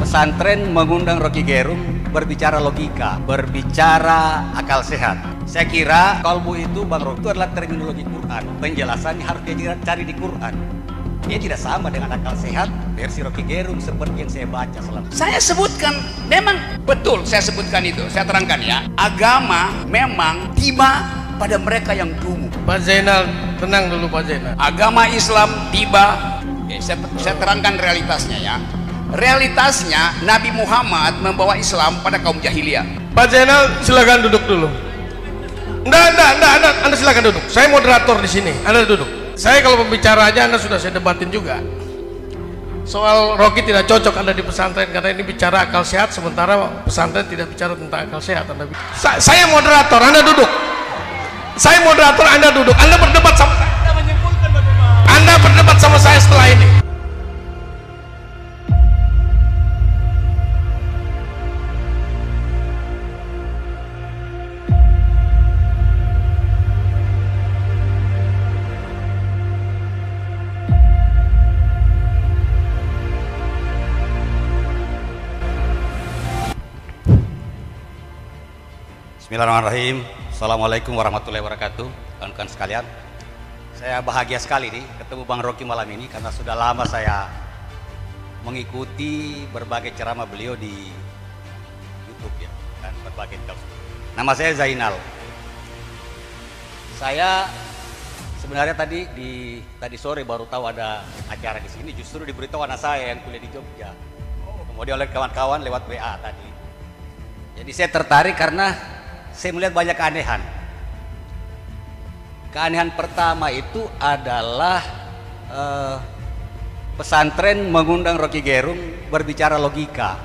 pesantren mengundang Rocky Gerung berbicara logika, berbicara akal sehat. Saya kira kolbu itu, Bang Rocky, itu adalah terminologi Quran. Penjelasannya harus dia cari di Quran. Dia tidak sama dengan akal sehat versi Rocky Gerung seperti yang saya baca selama. Saya sebutkan, memang betul saya sebutkan itu. Saya terangkan ya. Agama memang tiba pada mereka yang dungu. Pak Zainal, tenang dulu Pak Zainal. Agama Islam tiba, saya terangkan realitasnya ya. Realitasnya Nabi Muhammad membawa Islam pada kaum jahiliyah. Pak Zainal, silakan duduk dulu. Anda silakan duduk. Saya moderator di sini. Anda duduk. Saya kalau pembicara aja Anda sudah saya debatin juga. Soal Rocky tidak cocok Anda di pesantren karena ini bicara akal sehat, sementara pesantren tidak bicara tentang akal sehat. Saya moderator, Anda duduk. Saya moderator, Anda duduk. Anda berdebat sama saya. Anda berdebat sama saya setelah ini. Bismillahirrahmanirrahim. Assalamualaikum warahmatullahi wabarakatuh. Kawan-kawan sekalian, saya bahagia sekali nih ketemu Bang Rocky malam ini karena sudah lama saya mengikuti berbagai ceramah beliau di YouTube ya, dan berbagai talkshow. Nama saya Zainal. Saya sebenarnya tadi sore baru tahu ada acara di sini, justru diberitahu anak saya yang kuliah di Jogja. Kemudian oleh kawan-kawan lewat WA tadi. Jadi saya tertarik karena saya melihat banyak keanehan. Keanehan pertama itu adalah pesantren mengundang Rocky Gerung berbicara logika,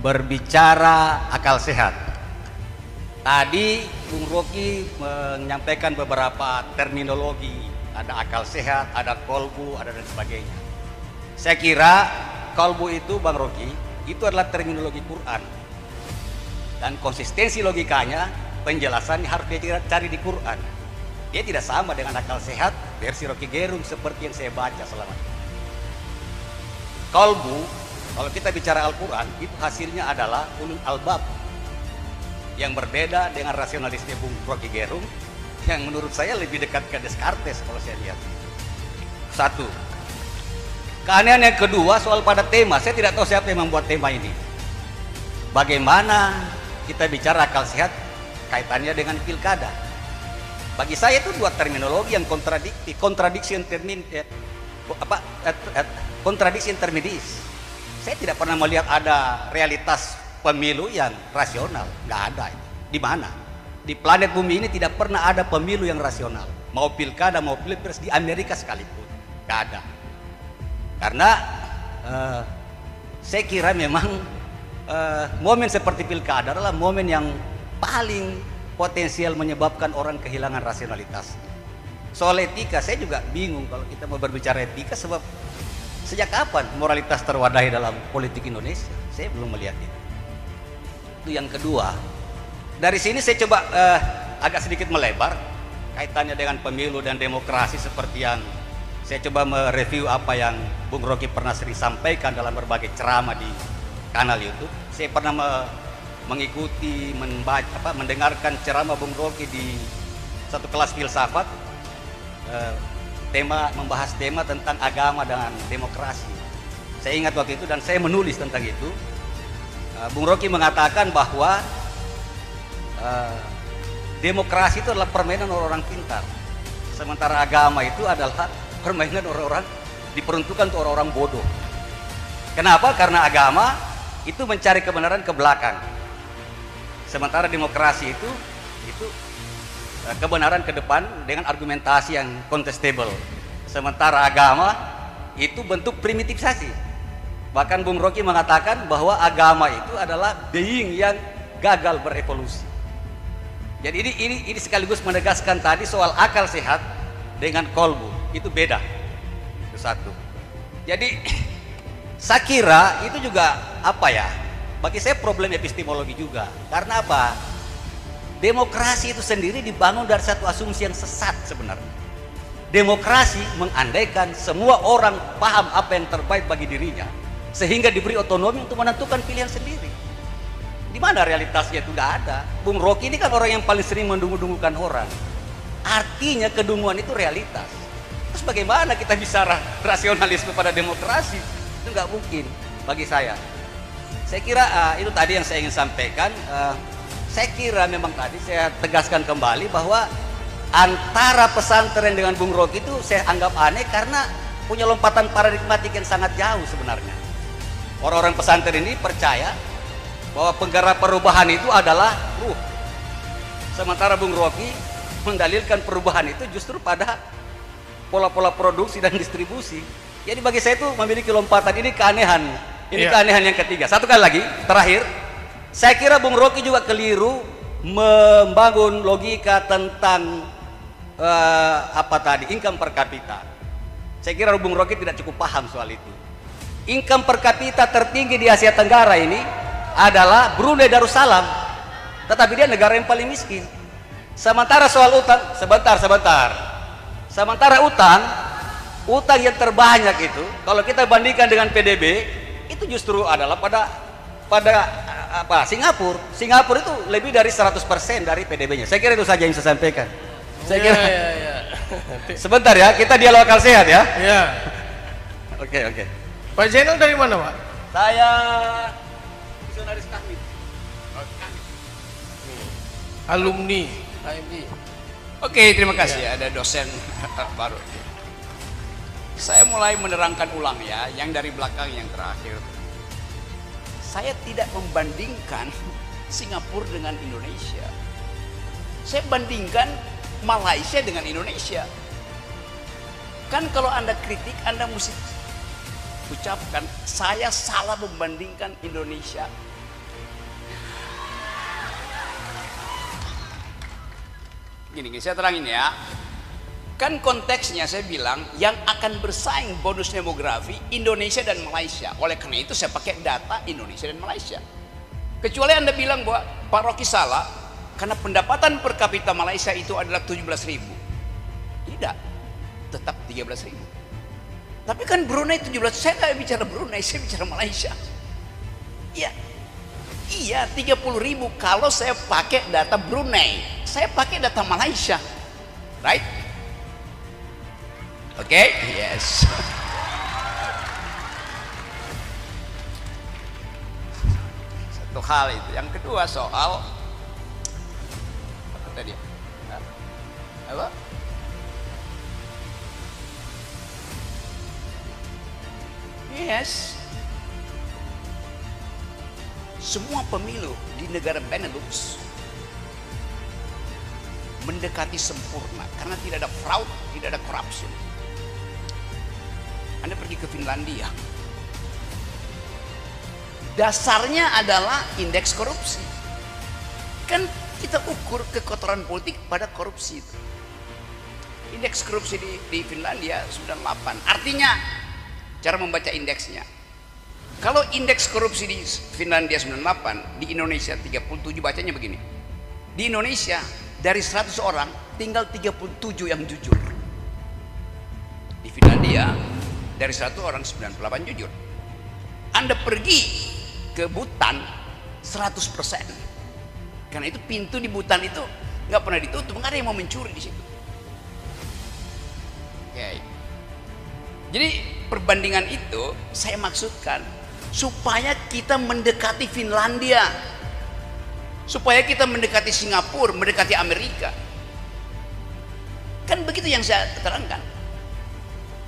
berbicara akal sehat. Tadi Bung Rocky menyampaikan beberapa terminologi, ada akal sehat, ada kolbu, ada dan sebagainya. Saya kira kolbu itu, Bang Rocky, itu adalah terminologi Quran. Dan konsistensi logikanya, penjelasannya harus dia cari di Quran. Dia tidak sama dengan akal sehat versi Rocky Gerung seperti yang saya baca selama ini. Kolbu, kalau kita bicara Al-Quran, itu hasilnya adalah ulul albab, yang berbeda dengan rasionalisme Bung Rocky Gerung, yang menurut saya lebih dekat ke Descartes kalau saya lihat. Satu. Keanehan yang kedua soal pada tema. Saya tidak tahu siapa yang membuat tema ini. Bagaimana kita bicara akal sehat kaitannya dengan pilkada. Bagi saya itu dua terminologi yang kontradiktif, contradiction terminis. Saya tidak pernah melihat ada realitas pemilu yang rasional, nggak ada. Di mana? Di planet bumi ini tidak pernah ada pemilu yang rasional. Mau pilkada, mau pilpres di Amerika sekalipun, nggak ada. Karena saya kira memang momen seperti pilkada adalah momen yang paling potensial menyebabkan orang kehilangan rasionalitas. Soal etika saya juga bingung kalau kita mau berbicara etika, sebab sejak kapan moralitas terwadahi dalam politik Indonesia? Saya belum melihat itu. Itu yang kedua. Dari sini saya coba agak sedikit melebar kaitannya dengan pemilu dan demokrasi, seperti yang saya coba mereview apa yang Bung Rocky pernah sering sampaikan dalam berbagai ceramah di kanal YouTube. Saya pernah mengikuti, mendengarkan ceramah Bung Rocky di satu kelas filsafat, membahas tema tentang agama dan demokrasi. Saya ingat waktu itu dan saya menulis tentang itu. Bung Rocky mengatakan bahwa demokrasi itu adalah permainan orang-orang pintar, sementara agama itu adalah permainan orang-orang, diperuntukkan untuk orang-orang bodoh. Kenapa? Karena agama itu mencari kebenaran ke belakang, sementara demokrasi itu kebenaran ke depan dengan argumentasi yang contestable. Sementara agama itu bentuk primitifisasi. Bahkan Bung Rocky mengatakan bahwa agama itu adalah being yang gagal berevolusi. Jadi ini sekaligus menegaskan tadi soal akal sehat dengan kolbu itu beda. Itu satu. Jadi saya kira itu juga bagi saya problem epistemologi juga. Karena apa? Demokrasi itu sendiri dibangun dari satu asumsi yang sesat sebenarnya. Demokrasi mengandaikan semua orang paham apa yang terbaik bagi dirinya, sehingga diberi otonomi untuk menentukan pilihan sendiri. Di mana realitasnya? Itu nggak ada. Bung Rocky ini kan orang yang paling sering mendungu-dungukan orang. Artinya kedunguan itu realitas. Terus bagaimana kita bisa rasionalisme pada demokrasi? Itu nggak mungkin bagi saya. Saya kira itu tadi yang saya ingin sampaikan. Saya kira memang tadi saya tegaskan kembali bahwa antara pesantren dengan Bung Rocky itu saya anggap aneh karena punya lompatan paradigmatik yang sangat jauh sebenarnya. Orang-orang pesantren ini percaya bahwa penggerak perubahan itu adalah ruh. Sementara Bung Rocky mendalilkan perubahan itu justru pada pola-pola produksi dan distribusi. Jadi bagi saya itu memiliki lompatan, ini keanehan. Ini keanehan yang ketiga. Satu kali lagi, terakhir. Saya kira Bung Rocky juga keliru membangun logika tentang income per kapita. Saya kira Bung Rocky tidak cukup paham soal itu. Income per kapita tertinggi di Asia Tenggara ini adalah Brunei Darussalam, tetapi dia negara yang paling miskin. Sementara soal utang, sementara utang yang terbanyak itu, kalau kita bandingkan dengan PDB, itu justru adalah pada Singapura. Singapura itu lebih dari 100% dari PDB-nya. Saya kira itu saja yang saya sampaikan. Saya kira. Sebentar ya, kita dialog akal sehat ya. Iya. Oke. Pak Zainal dari mana, Pak? Saya misionaris kami. Alumni HMI. Oke, terima kasih. Ada dosen baru. Saya mulai menerangkan ulang ya, yang dari belakang yang terakhir. Saya tidak membandingkan Singapura dengan Indonesia. Saya bandingkan Malaysia dengan Indonesia. Kan kalau Anda kritik, Anda mesti ucapkan, saya salah membandingkan Indonesia. Gini, saya terangin ya. Kan konteksnya saya bilang yang akan bersaing bonus demografi Indonesia dan Malaysia. Oleh karena itu saya pakai data Indonesia dan Malaysia. Kecuali Anda bilang bahwa Pak Rocky salah karena pendapatan per kapita Malaysia itu adalah 17.000. Tidak, tetap 13.000. Tapi kan Brunei 17. Saya nggak bicara Brunei, saya bicara Malaysia. Iya 30.000 kalau saya pakai data Brunei. Saya pakai data Malaysia, right? Oke, yes. Satu hal itu. Yang kedua soal apa tadi? Apa? Yes. Semua pemilu di negara Benelux mendekati sempurna karena tidak ada fraud, tidak ada corruption. Anda pergi ke Finlandia, dasarnya adalah indeks korupsi. Kan kita ukur kekotoran politik pada korupsi itu. Indeks korupsi di Finlandia 98. Artinya cara membaca indeksnya, kalau indeks korupsi di Finlandia 98, di Indonesia 37, bacanya begini. Di Indonesia dari 100 orang tinggal 37 yang jujur. Di Finlandia dari 100 orang 98 jujur. Anda pergi ke Butan 100%. Karena itu pintu di Butan itu nggak pernah ditutup, nggak ada yang mau mencuri di situ. Oke. Jadi perbandingan itu saya maksudkan supaya kita mendekati Finlandia, supaya kita mendekati Singapura, mendekati Amerika. Kan begitu yang saya terangkan.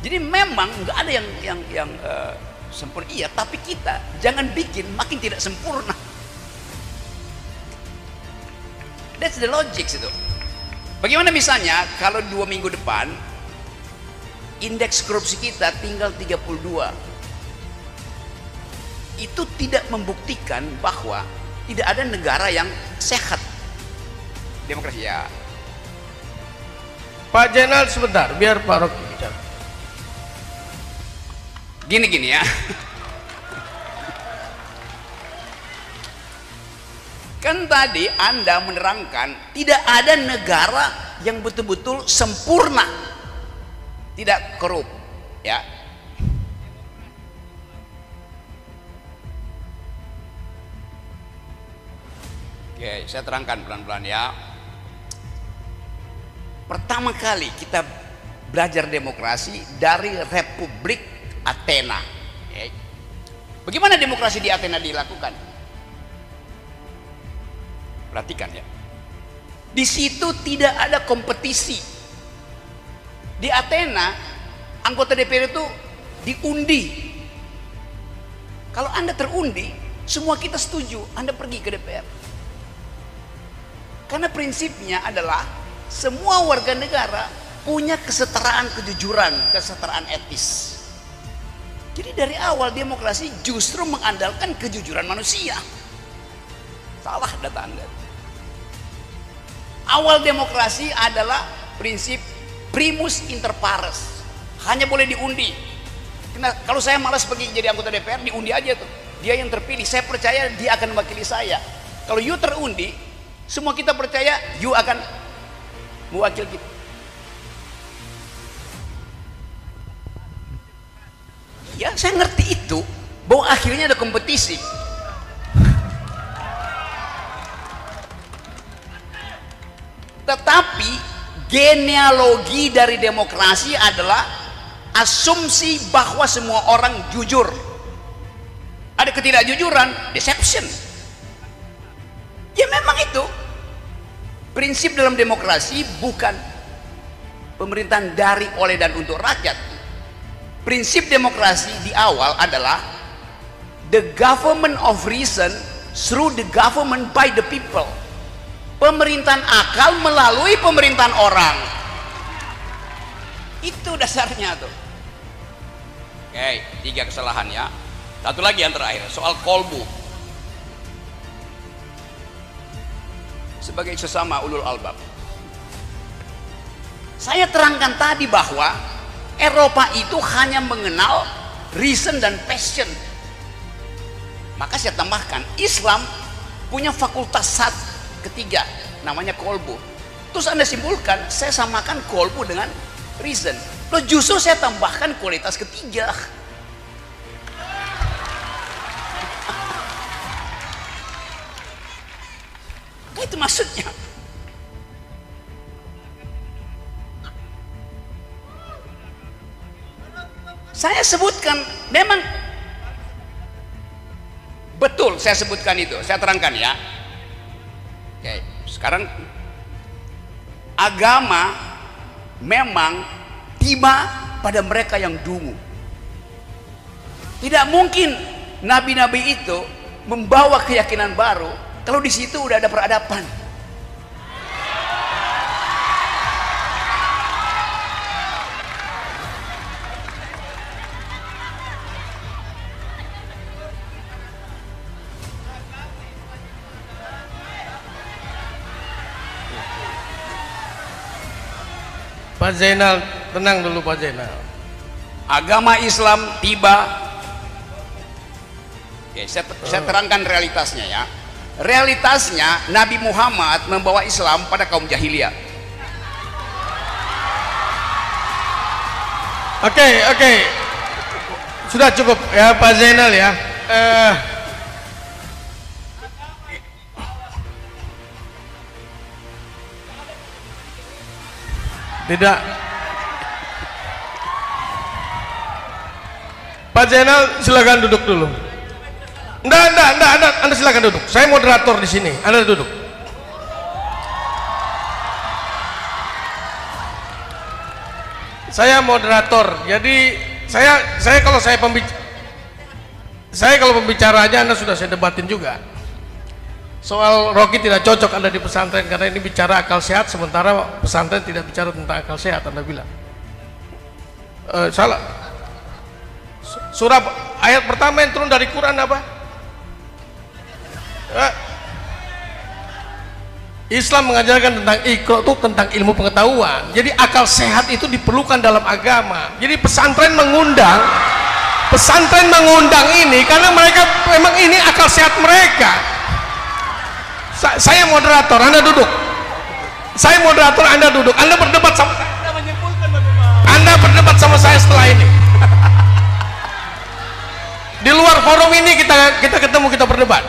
Jadi memang nggak ada yang sempurna, iya, tapi kita jangan bikin makin tidak sempurna. That's the logic itu. Bagaimana misalnya kalau 2 minggu depan indeks korupsi kita tinggal 32, itu tidak membuktikan bahwa tidak ada negara yang sehat demokrasi ya. Pak Zainal sebentar, biar Pak Rocky bicara. Gini ya. Kan tadi Anda menerangkan tidak ada negara yang betul-betul sempurna, tidak korup, ya. Oke, saya terangkan pelan-pelan ya. Pertama kali kita belajar demokrasi dari Republik Athena. Oke. Bagaimana demokrasi di Athena dilakukan? Perhatikan ya. Di situ tidak ada kompetisi. Di Athena, anggota DPR itu diundi. Kalau Anda terundi, semua kita setuju, Anda pergi ke DPR. Karena prinsipnya adalah semua warga negara punya kesetaraan kejujuran, kesetaraan etis. Jadi dari awal demokrasi justru mengandalkan kejujuran manusia. Salah data Anda. Awal demokrasi adalah prinsip primus inter pares. Hanya boleh diundi. Kalau saya malas pergi jadi anggota DPR, diundi aja tuh. Dia yang terpilih, saya percaya dia akan mewakili saya. Kalau you terundi, semua kita percaya you akan mewakili kita. Ya, saya ngerti itu, bahwa akhirnya ada kompetisi. Tetapi genealogi dari demokrasi adalah asumsi bahwa semua orang jujur. Ada ketidakjujuran, deception. Ya memang itu prinsip dalam demokrasi, bukan pemerintahan dari, oleh, dan untuk rakyat. Prinsip demokrasi di awal adalah the government of reason through the government by the people. Pemerintahan akal melalui pemerintahan orang. Itu dasarnya tuh. Oke, 3 kesalahan ya. Satu lagi yang terakhir, soal kolbu. Sebagai sesama ulul albab, saya terangkan tadi bahwa Eropa itu hanya mengenal reason dan passion. Maka saya tambahkan, Islam punya fakultas ketiga, namanya kolbu. Terus Anda simpulkan, saya samakan kolbu dengan reason. Loh, justru saya tambahkan kualitas ketiga. Itu maksudnya. Saya sebutkan, memang betul saya sebutkan itu, saya terangkan ya. Oke, sekarang agama memang tiba pada mereka yang dungu. Tidak mungkin nabi-nabi itu membawa keyakinan baru kalau di situ udah ada peradaban. Pak Zainal, tenang dulu Pak Zainal. Agama Islam tiba. Oke, saya terangkan realitasnya ya. Realitasnya Nabi Muhammad membawa Islam pada kaum jahiliyah. Oke. Sudah cukup ya Pak Zainal ya. Tidak. Pak Zainal silakan duduk dulu. Anda silakan duduk. Saya moderator di sini. Anda duduk. Saya moderator. Jadi kalau pembicara aja Anda sudah saya debatin juga. Soal Rocky tidak cocok Anda di pesantren karena ini bicara akal sehat, sementara pesantren tidak bicara tentang akal sehat, Anda bilang. Salah. Surah ayat pertama yang turun dari Quran apa? Islam mengajarkan tentang Iqra, itu tentang ilmu pengetahuan. Jadi akal sehat itu diperlukan dalam agama. Jadi pesantren mengundang ini karena mereka memang ini akal sehat mereka. Saya moderator, Anda duduk. Saya moderator, Anda duduk. Anda berdebat sama saya. Anda berdebat sama saya setelah ini. Di luar forum ini kita ketemu, kita berdebat.